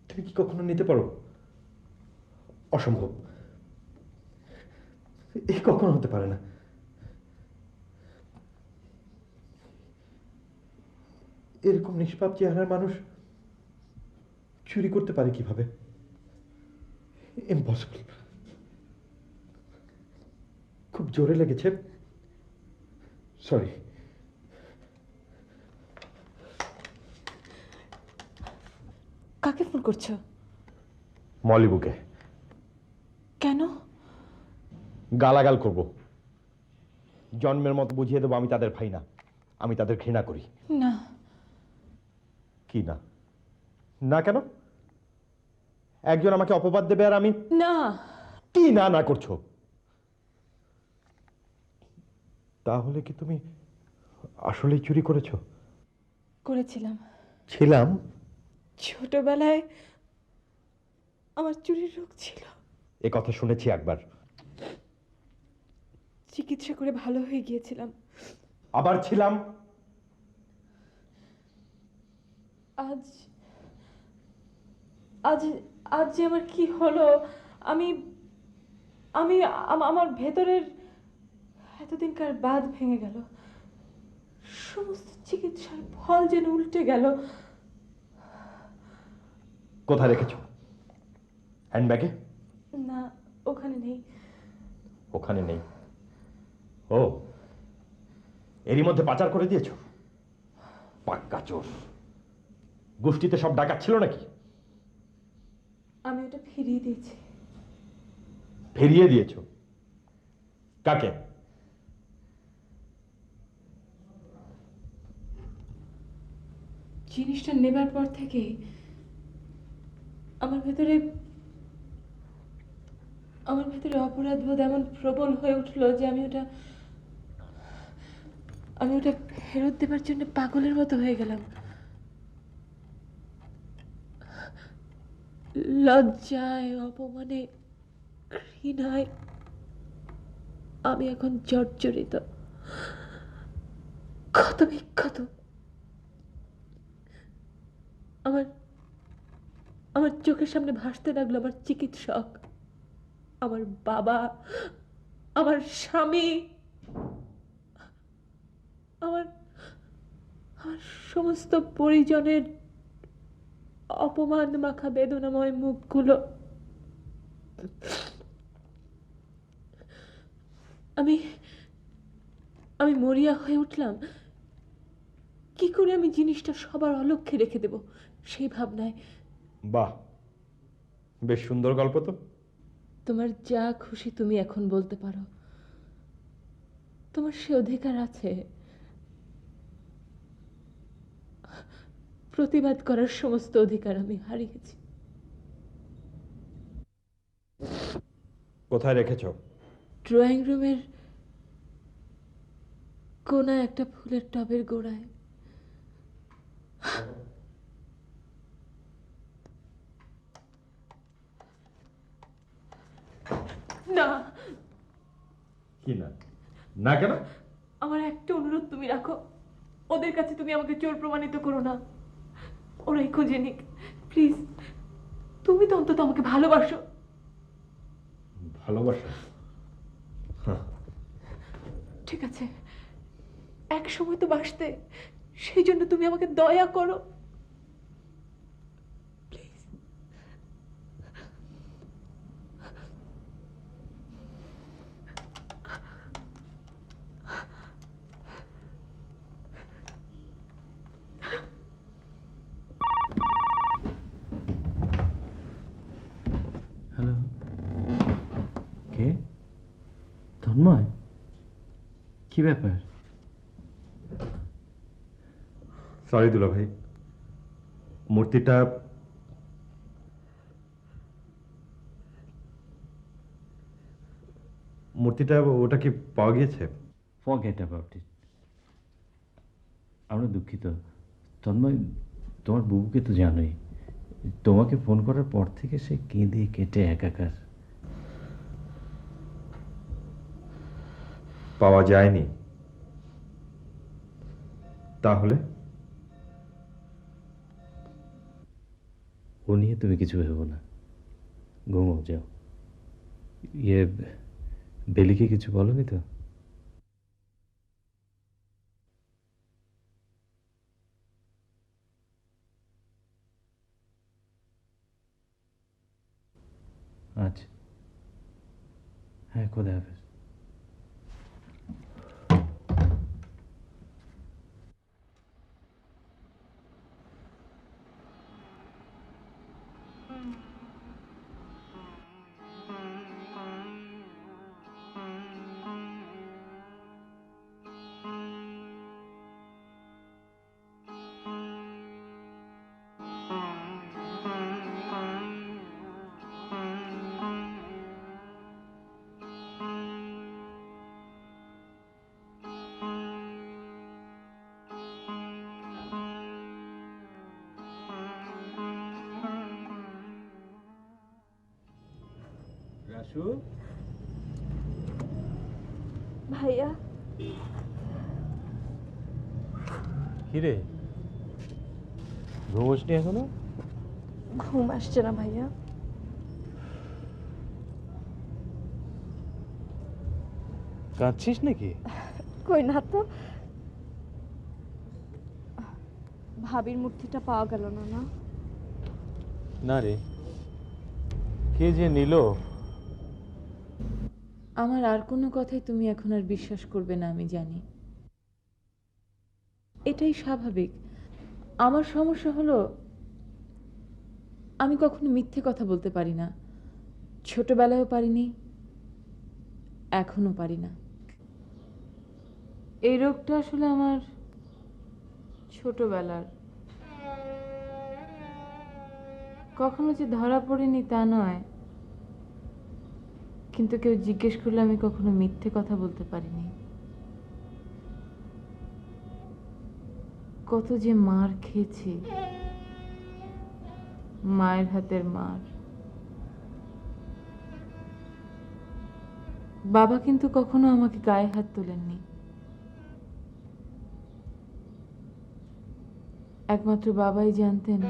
তুমি কি কখনো নিতে পারো? অসম্ভব, এই কখনো হতে পারে না। এরকম নিষ্পাপ চেহারার মানুষ চুরি করতে পারে কিভাবে? ইম্পসিবল। খুব জোরে লেগেছে, সরি। কাকে ফোন করছো? মলিবুকে। কেন? গালাগাল করব, জন্মের মতো বুঝিয়ে দেবো আমি তাদের ভাই না, আমি তাদের ঘৃণা করি। না। কি না? না কেন? একজন আমাকে অপবাদ দেবে আর আমি? না। কি না না করছো? তাহলে কি তুমি আসলেই চুরি করেছো? করেছিলাম। ছিলাম? ছোটবেলায় আমার চুরির রোগ ছিল। এ কথা শুনেছি একবার। চিকিৎসা করে ভালো হয়ে গিয়েছিলাম। আবার ছিলাম? আজ আজ আজ যে আমার কি হলো, আমি আমি আমার ভেতরের এত এতদিনকার বাঁধ ভেঙে গেল, সমস্ত চিকিৎসার ফল যেন উল্টে গেল। কোথায় রেখেছো? হ্যান্ডব্যাগে? না, ওখানে নেই। ওখানে নেই? ও, এরই মধ্যে পাচার করে দিয়েছো? পাক্কা চোর। গোষ্ঠীতে সব ডাকাত ছিল নাকি? আমি ওটা ফিরিয়ে দিয়েছি। ফিরিয়ে দিয়েছো? কাকে? জিনিসটা নেবার পর থেকে আমার ভেতরে অপরাধ বোধ এমন প্রবল হয়ে উঠলো যে আমি ওটা ফেরত দেবার জন্য পাগলের মতো হয়ে গেলাম। লজ্জায়, অপমানে, ঘৃণায় আমি এখন জর্জরিত, ক্ষত বিক্ষত। আমার চোখের সামনে ভাসতে লাগলো আমার চিকিৎসক, আমার বাবা, আমার স্বামী, আমার সমস্ত পরিজনের অপমান মাখা বেদনাময় মুখগুলো। আমি মরিয়া হয়ে উঠলাম। কি করে আমি জিনিসটা সবার অলক্ষ্যে রেখে দেব সেই ভাবনায়। বাহ, বেশ সুন্দর গল্প তো। তোমার যা খুশি তুমি এখন বলতে পারো, তোমার সে অধিকার আছে। প্রতিবাদ করার সমস্ত অধিকার আমি হারিয়েছি। কোথায় রেখেছো? ড্রয়িং রুমের কোনায় একটা ফুলের টবের গোড়ায়। না। কি না? না কেন? আমার একটা অনুরোধ তুমি রাখো, ওদের কাছে তুমি আমাকে চোর প্রমাণিত করো না। ওরাই খুঁজে নিক প্লিজ। তুমি তো অন্তত আমাকে ভালোবাসো। ভালোবাসা? ঠিক আছে, এক সময় তো বাসতে, সেই জন্য তুমি আমাকে দয়া করো প্লিজ। হ্যালো, কে? তন্ময়, কি ব্যাপার? সরি দুলা ভাই, মূর্তিটা ওটা কি পাওয়া গিয়েছে? Forget about it. আমরা দুঃখিত। তন্ময়, তোমার বুবুকে তো জানোই, তোমাকে ফোন করার পর থেকে সে কেঁদে কেটে একাকার। পাওয়া যায়নি? তাহলে ও নিয়ে তুমি কিছু ভেবো না, ঘুমো, যাও। বেলিকে কিছু বলোনি তো? আচ্ছা, হ্যাঁ, খোদা হাফেজ। রাসু, ভাইয়া, কিরে, ঘুমোসনি এখনো? ঘুম আসছে না ভাইয়া। কাঁদছিস নাকি? কই না তো, ভাবির মূর্তিটা পাওয়া গেল না। না না রে, কে যে নিল। আমার আর কোনো কথাই তুমি এখন আর বিশ্বাস করবে না, আমি জানি। এটাই স্বাভাবিক। আমার সমস্যা হলো আমি কখনো মিথ্যে কথা বলতে পারি না। ছোটবেলায়ও পারিনি, এখনো পারি না। এই রোগটা আসলে আমার ছোটবেলার। কখনো যে ধরা পড়িনি তা নয়, কিন্তু কেউ জিজ্ঞেস করলে আমি কখনো মিথ্যে কথা বলতে পারিনি। কত যে মার খেয়েছি, মায়ের হাতের মার। বাবা কিন্তু কখনো আমাকে গায়ে হাত তোলেননি। একমাত্র বাবাই জানতেন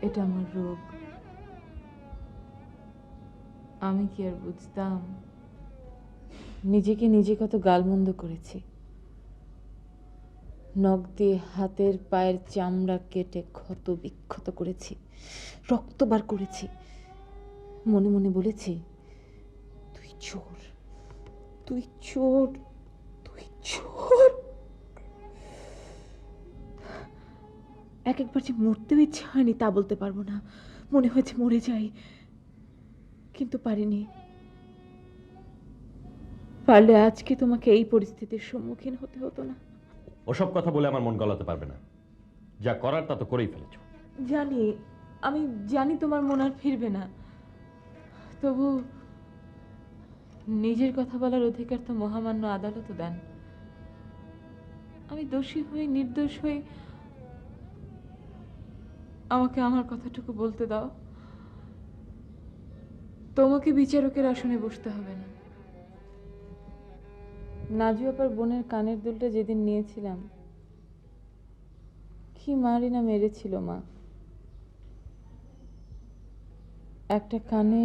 এটা আমার রোগ। আমি কি আর বুঝতাম? নিজেকে নিজে কত গালমন্দ করেছি। নখ দিয়ে হাতের পায়ের চামড়া কেটে ক্ষত বিক্ষত করেছি, রক্ত বার করেছি। মনে মনে বলেছি, তুই চোর, তুই চোর, তুই চোর। একবার যে মরতেও ইচ্ছে হয়নি তা বলতে পারবো না, মনে হয়েছে মরে যাই, কিন্তু পারিনি। পারলে আজকে তোমাকে এই পরিস্থিতির সম্মুখীন হতে হতো না। ওসব কথা বলে আমার মন গলাতে পারবে না। যা করার তা তো করেই ফেলেছ। জানি, আমি জানি তোমার মন আর ফিরবে না, তবু নিজের কথা বলার অধিকার তো মহামান্য আদালতও দেন। আমি দোষী হই, নির্দোষ হই, আমাকে আমার কথাটুকু বলতে দাও। তোমাকে বিচারকের আসনে বসতে হবে না। নাজু আপার বোনের কানের দুলটা যেদিন নিয়েছিলাম, কি মারি না মেরেছিল মা। একটা কানে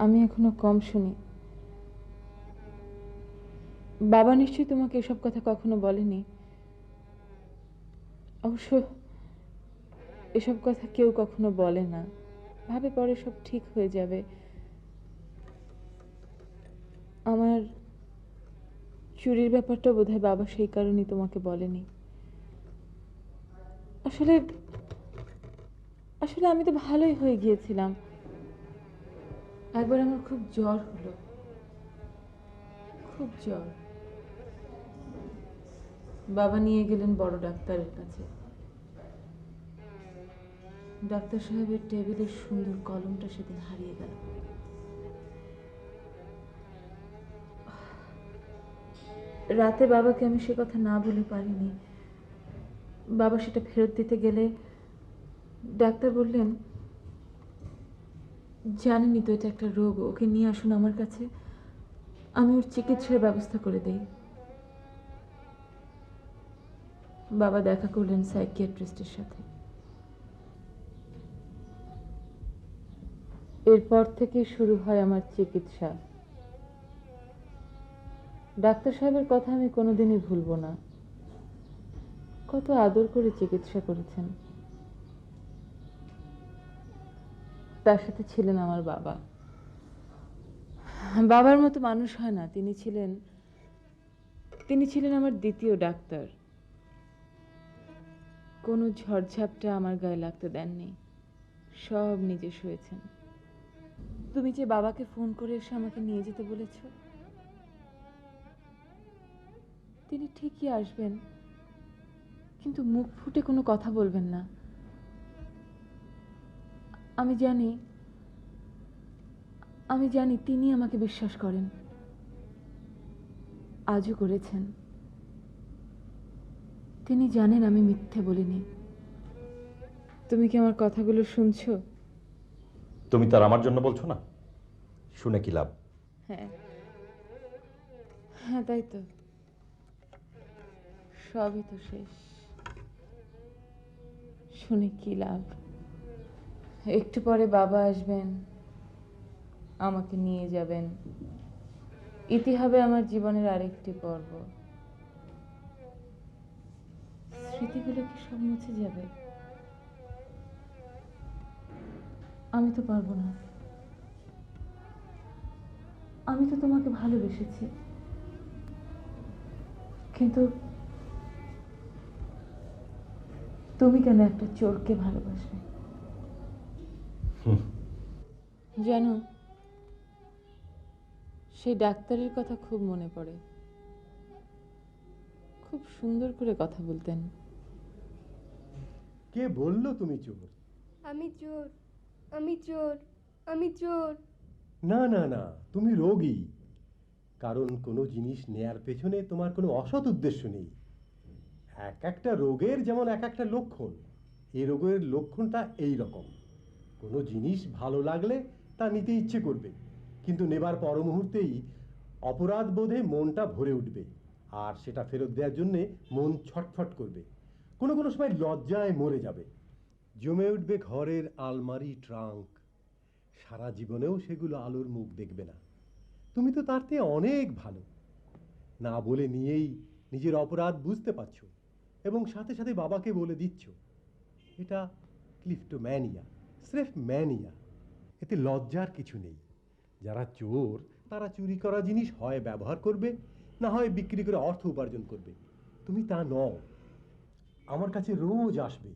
আমি এখনো কম শুনি। বাবা নিশ্চয়ই তোমাকে এসব কথা কখনো বলেনি। অবশ্য এসব কথা কেউ কখনো বলে না, ভাবে পরে সব ঠিক হয়ে যাবে। আমার চুরির ব্যাপারটা বোধহয় বাবা সেই কারণেই তোমাকে বলেনি। আসলে আসলে আমি তো ভালোই হয়ে গিয়েছিলাম। একবার আমার খুব জ্বর হলো, খুব জ্বর। বাবা নিয়ে গেলেন বড় ডাক্তারের কাছে। ডাক্তার সাহেবের টেবিলের সুন্দর কলমটা সেদিন হারিয়ে গেল। রাতে বাবাকে আমি সে কথা না বলে পারিনি। বাবা সেটা ফেরত দিতে গেলে ডাক্তার বললেন, জানেনই তো এটা একটা রোগ, ওকে নিয়ে আসুন আমার কাছে, আমি ওর চিকিৎসার ব্যবস্থা করে দেই। বাবা দেখা করলেন সাইকিয়াট্রিস্টের সাথে। এরপর থেকে শুরু হয় আমার চিকিৎসা। ডাক্তার সাহেবের কথা আমি কোনোদিনই ভুলবো না। কত আদর করে চিকিৎসা করেছেন। তার সাথে ছিলেন আমার বাবা। বাবার মতো মানুষ হয় না, তিনি ছিলেন আমার দ্বিতীয় ডাক্তার। কোনো ঝড়ঝাপটা আমার গায়ে লাগতে দেননি, সব নিজে সয়েছেন। তুমি যে বাবাকে ফোন করে এসে আমাকে নিয়ে যেতে বলেছ, তিনি ঠিকই আসবেন, কিন্তু মুখ ফুটে কোনো কথা বলবেন না। আমি জানি তিনি আমাকে বিশ্বাস করেন, আজও করেছেন। তিনি জানেন আমি মিথ্যে বলিনি। তুমি কি আমার কথাগুলো শুনছো? তুমি তার আমার জন্য বলছো না? শুনে কি লাভ? হ্যাঁ হ্যাঁ, তাই তো, সবই তো শেষ। শুনে কি লাভ? একটু পরে বাবা আসবেন, আমাকে নিয়ে যাবেন, ইতি হবে আমার জীবনের আরেকটি পর্ব। স্মৃতিগুলো কি সব মুছে যাবে? আমি তো পারবো না। আমি তো তোমাকে ভালোবেসেছি, কিন্তু তুমি কেন একটা চোরকে ভালোবাসবে? জানো, সেই ডাক্তারের কথা খুব মনে পড়ে। খুব সুন্দর করে কথা বলতেন। কে বললো তুমি চোর? আমি চোর, আমি চোর, আমি চোর। না না না, তুমি রোগী। কারণ কোনো জিনিস নেয়ার পেছনে তোমার কোনো অসৎ উদ্দেশ্য নেই। এক একটা রোগের যেমন এক একটা লক্ষণ, এই রোগের লক্ষণটা এই রকম। কোনো জিনিস ভালো লাগলে তা নিতে ইচ্ছে করবে, কিন্তু নেবার পর মুহূর্তেই অপরাধ বোধে মনটা ভরে উঠবে, আর সেটা ফেরত দেওয়ার জন্যে মন ছটফট করবে। কোনো কোনো সময় লজ্জায় মরে যাবে। জমে উঠবে ঘরের আলমারি, ট্রাঙ্ক। সারা জীবনেও সেগুলো আলোর মুখ দেখবে না। তুমি তো তার থেকে অনেক ভালো। না বলে নিয়েই নিজের অপরাধ বুঝতে পারছো, এবং সাথে সাথে বাবাকে বলে দিচ্ছ। এটা ক্লিপ্টোম্যানিয়া, স্রেফ ম্যানিয়া। এতে লজ্জার কিছু নেই। যারা চোর তারা চুরি করা জিনিস হয় ব্যবহার করবে, না হয় বিক্রি করে অর্থ উপার্জন করবে। তুমি তা নও। আমার কাছে রোজ আসবে,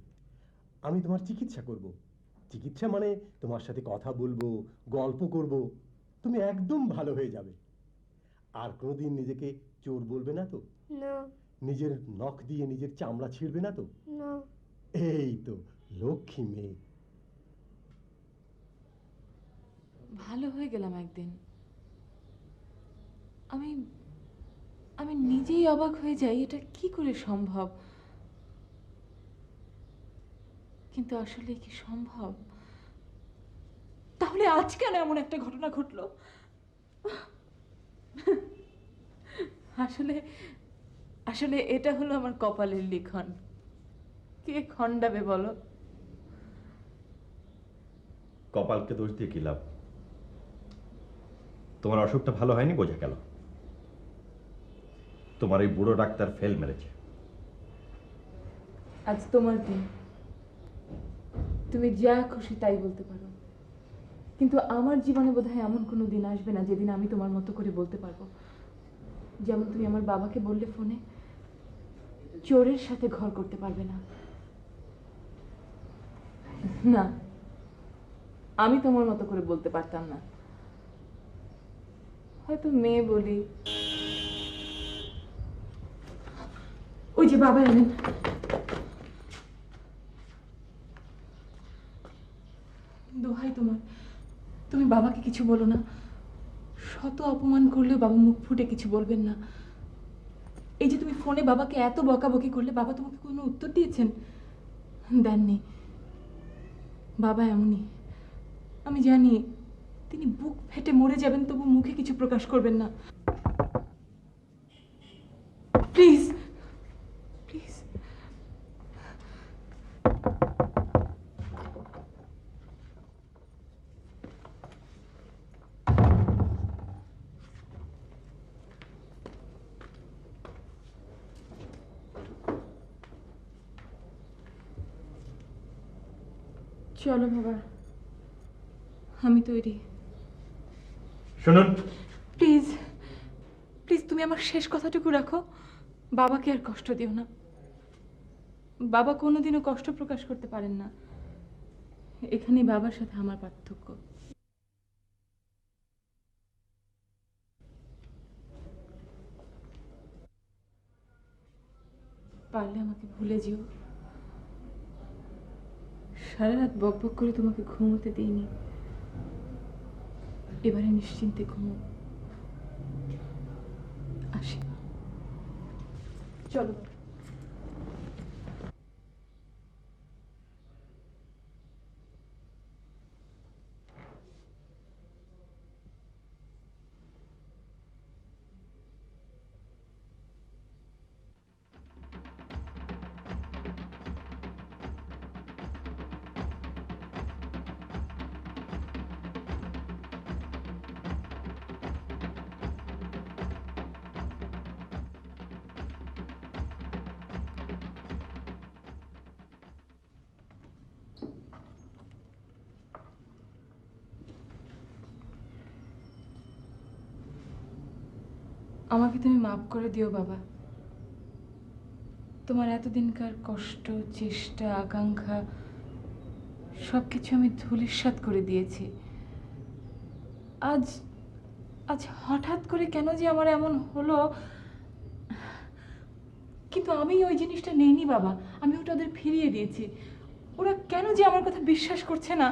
আমি তোমার চিকিৎসা করব। চিকিৎসা মানে তোমার সাথে কথা বলবো, গল্প করব, তুমি একদম ভালো হয়ে যাবে। আর কোনোদিন নিজেকে চোর বলবে না তো? না। নিজের নখ দিয়ে নিজের চামড়া ছিঁড়বে না তো? না। এই তো লক্ষ্মী মেয়ে। ভালো হয়ে গেলাম একদিন। আমি আমি নিজেই অবাক হয়ে যাই, এটা কি করে সম্ভব। কিন্তু আসলে কি সম্ভব? তাহলে আজ কেন এমন একটা ঘটনা ঘটলো? আসলে আসলে এটা হলো আমার কপালের লিখন। কে খণ্ডাবে বলো? কপালকে দোষ দিয়ে কি লাভ? তোমার অসুখটা ভালো হয়নি বোঝা গেল। তোমার এই বুড়ো ডাক্তার ফেল মেরেছে। আজ তোমার দিন, তুমি যা খুশি তাই বলতে পারো, কিন্তু আমার জীবনে বোধহয় এমন কোনো দিন আসবে না যেদিন আমি তোমার মতো করে বলতে পারবো। যেমন তুমি আমার বাবাকে বললে ফোনে, চোরের সাথে ঘর করতে পারবে না। না, আমি তোমার মতো করে বলতে পারতাম না। হয়তো মেয়ে বলি। ওই যে বাবা এলেন। দোহাই তোমার, তুমি বাবাকে কিছু বলো না। শত অপমান করলেও বাবা মুখ ফুটে কিছু বলবেন না। এই যে তুমি ফোনে বাবাকে এত বকাবকি করলে, বাবা তোমাকে কোনো উত্তর দিয়েছেন? দেননি। বাবা এমনই, আমি জানি। তিনি বুক ফেটে মরে যাবেন, তবু মুখে কিছু প্রকাশ করবেন না। Please please. চলো বাবা, আমি তৈরি। শুনুন, প্লিজ প্লিজ, তুমি আমার শেষ কথাটুকু রাখো। বাবাকে আর কষ্ট দিও না। বাবা কোনোদিনও কষ্ট প্রকাশ করতে পারেন না। এখানেই বাবার সাথে আমার পার্থক্য। পারলে আমাকে ভুলে যেও। সারা রাত বকবক করে তোমাকে ঘুমোতে দিইনি। এবারে নিশ্চিন্তে ঘুমো। আসি। চলো। আমাকে তুমি মাফ করে দিও বাবা। তোমার এতদিনকার কষ্ট, চেষ্টা, আকাঙ্ক্ষা সব কিছু আমি ধূলিসাৎ করে দিয়েছি। আজ আজ হঠাৎ করে কেন যে আমার এমন হলো, কিন্তু আমি ওই জিনিসটা নেইনি বাবা, আমি ওটা ওদের ফিরিয়ে দিয়েছি। ওরা কেন যে আমার কথা বিশ্বাস করছে না,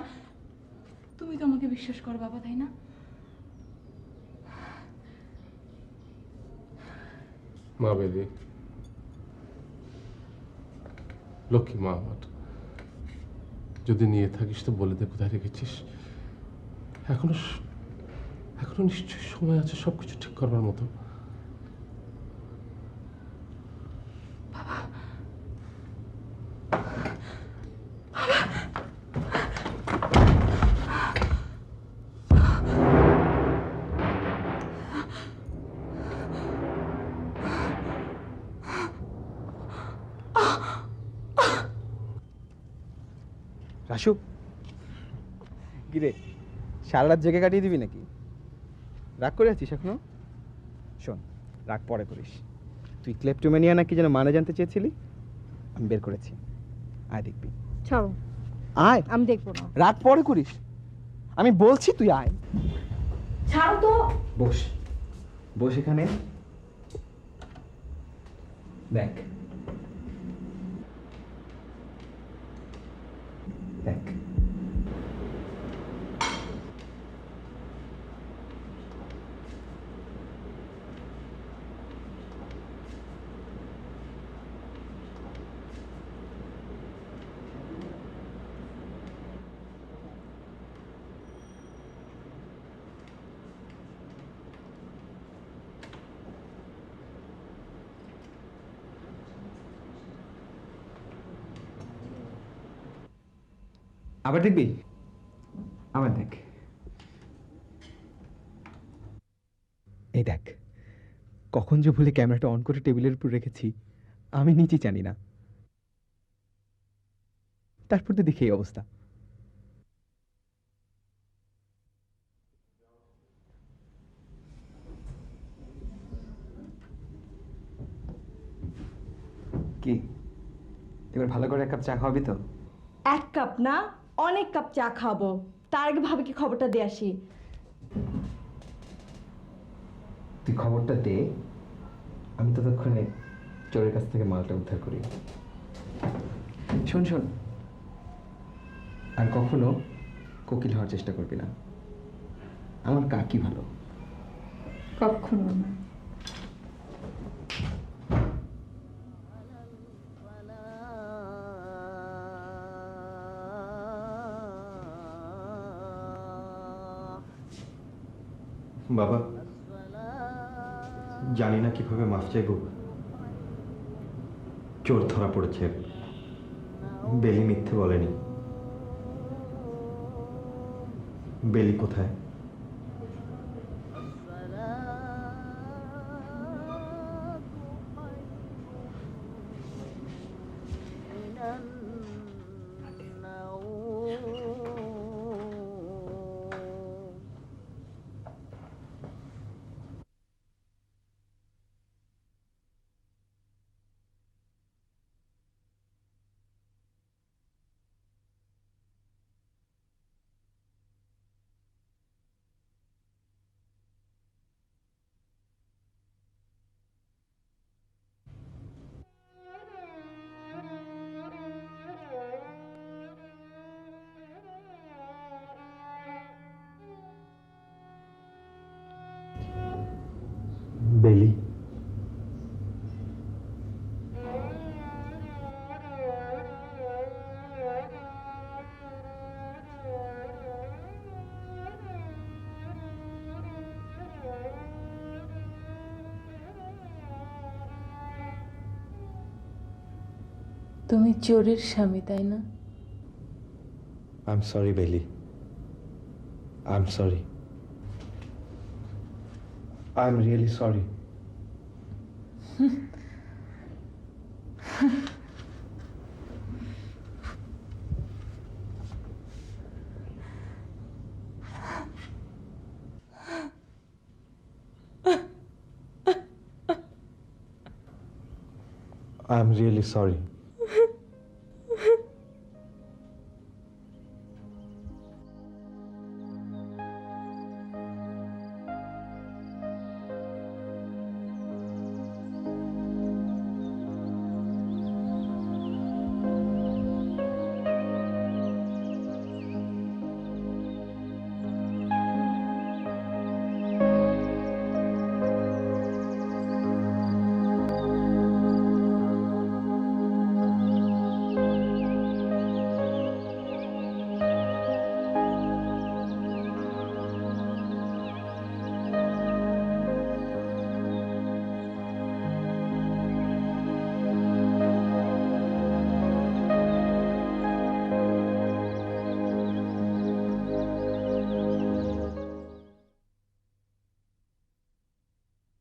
তুমি তো আমাকে বিশ্বাস করো বাবা, তাই না? মা বেলি, লক্ষ্মী মা আমার, যদি নিয়ে থাকিস তো বলে দে কোথায় রেখেছিস। এখনো এখনো নিশ্চয়ই সময় আছে সবকিছু ঠিক করবার মতো। রাসু, কিরে সারা রাত জেগে কাটিয়ে দিবি নাকি? রাগ করে আছিস এখনো? শোন, রাগ পরে করিস। তুই ক্লেপটোম্যানিয়া নাকি যেন মানে জানতে চেয়েছিলি, আমি বের করেছি। আয় দেখবি। ছাড়ো, আয়। আমি দেখবো না। রাগ পরে করিস, আমি বলছি তুই আয়। ছাড়ো তো। বস, বস এখানে। দেখ দেখ, আবার দেখবি? আবার দেখ, এই দেখ, কখন যে ভুলে ক্যামেরাটা অন করে টেবিলের উপর রেখেছি আমি নিজে জানি না, তারপর তো দেখি এই অবস্থা। কি এবার ভালো করে এক কাপ চা খাওয়াবি তো? এক কাপ না, অনেক কাপ চা খাবো। তার আগে ভাবে কি খবরটা দিয়ে আসি। তুই খবরটা দে, আমি ততক্ষণে চোরের কাছ থেকে মালটা উদ্ধার করি। শোন শোন, আর কখনো কোকিল হওয়ার চেষ্টা করবি না, আমার কাকি ভালো। কখনো না। বাবা, জানি না কিভাবে মাফ চাইব। চোর ধরা পড়েছে, বেলি মিথ্যে বলেনি। বেলি কোথায়? বেলি, তুমি চোরের স্বামী, তাই না? I'm sorry, Bailey. I'm sorry. I'm really sorry. I am really sorry